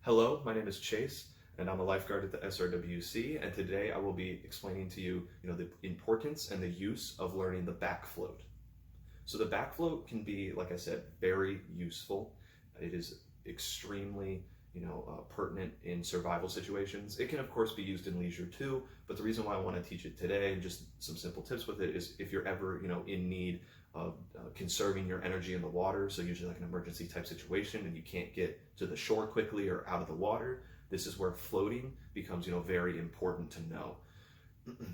Hello, my name is Chase, and I'm a lifeguard at the SRWC, and today I will be explaining to you, the importance and the use of learning the back float. So the back float can be, like I said, very useful. It is extremely, pertinent in survival situations. It can, of course, be used in leisure too, but the reason why I want to teach it today, and just some simple tips with it, is if you're ever, in need of conserving your energy in the water, so usually like an emergency type situation and you can't get to the shore quickly or out of the water, this is where floating becomes, very important to know.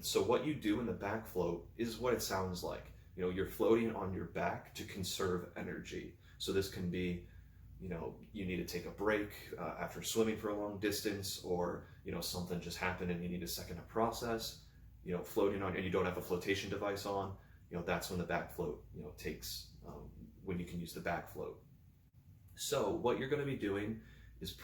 So what you do in the back float is what it sounds like. You're floating on your back to conserve energy. So this can be, you need to take a break after swimming for a long distance, or, something just happened and you need a second to process, floating on, and you don't have a flotation device on, that's when the back float, takes, when you can use the back float. So what you're going to be doing is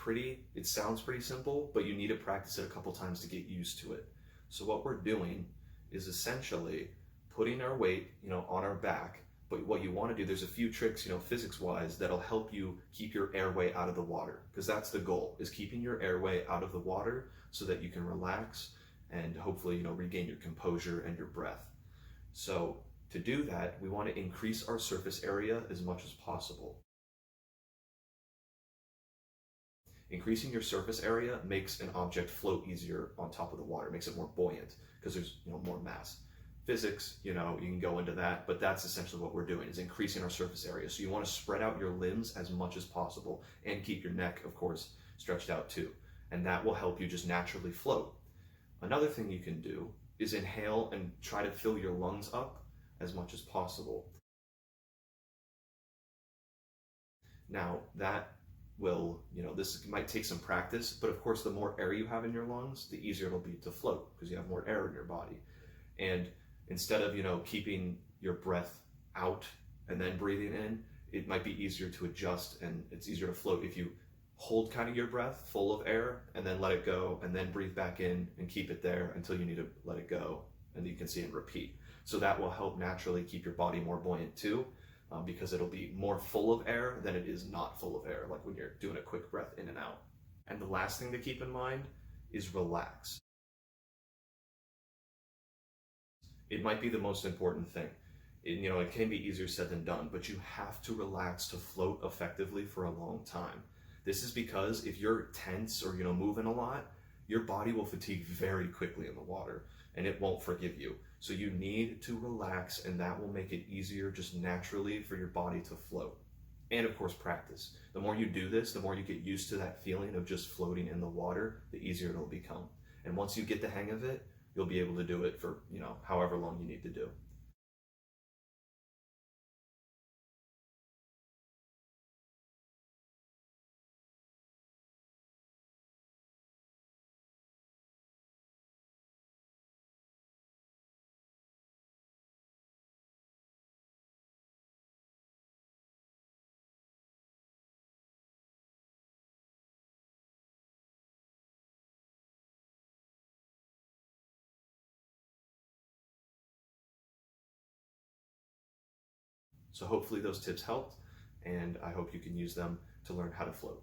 it sounds pretty simple, but you need to practice it a couple times to get used to it. So what we're doing is essentially putting our weight, on our back. But what you want to do, there's a few tricks, physics-wise, that'll help you keep your airway out of the water, because that's the goal, is keeping your airway out of the water so that you can relax and hopefully, regain your composure and your breath. So to do that, we want to increase our surface area as much as possible. Increasing your surface area makes an object float easier on top of the water, makes it more buoyant because there's, more mass. Physics, you can go into that, but that's essentially what we're doing, is increasing our surface area. So you want to spread out your limbs as much as possible and keep your neck, of course, stretched out too. And that will help you just naturally float. Another thing you can do is inhale and try to fill your lungs up as much as possible. Now that will, this might take some practice, but of course the more air you have in your lungs, the easier it'll be to float because you have more air in your body. And instead of, keeping your breath out and then breathing in, it might be easier to adjust and it's easier to float if you hold kind of your breath full of air and then let it go and then breathe back in and keep it there until you need to let it go, and you can see and repeat. So that will help naturally keep your body more buoyant too, because it'll be more full of air than it is not full of air, like when you're doing a quick breath in and out. And the last thing to keep in mind is relax. It might be the most important thing. It can be easier said than done, but you have to relax to float effectively for a long time. This is because if you're tense or, moving a lot, your body will fatigue very quickly in the water and it won't forgive you. So you need to relax, and that will make it easier just naturally for your body to float. And of course, practice. The more you do this, the more you get used to that feeling of just floating in the water, the easier it'll become. And once you get the hang of it, you'll be able to do it for, however long you need to do. So hopefully those tips helped, and I hope you can use them to learn how to float.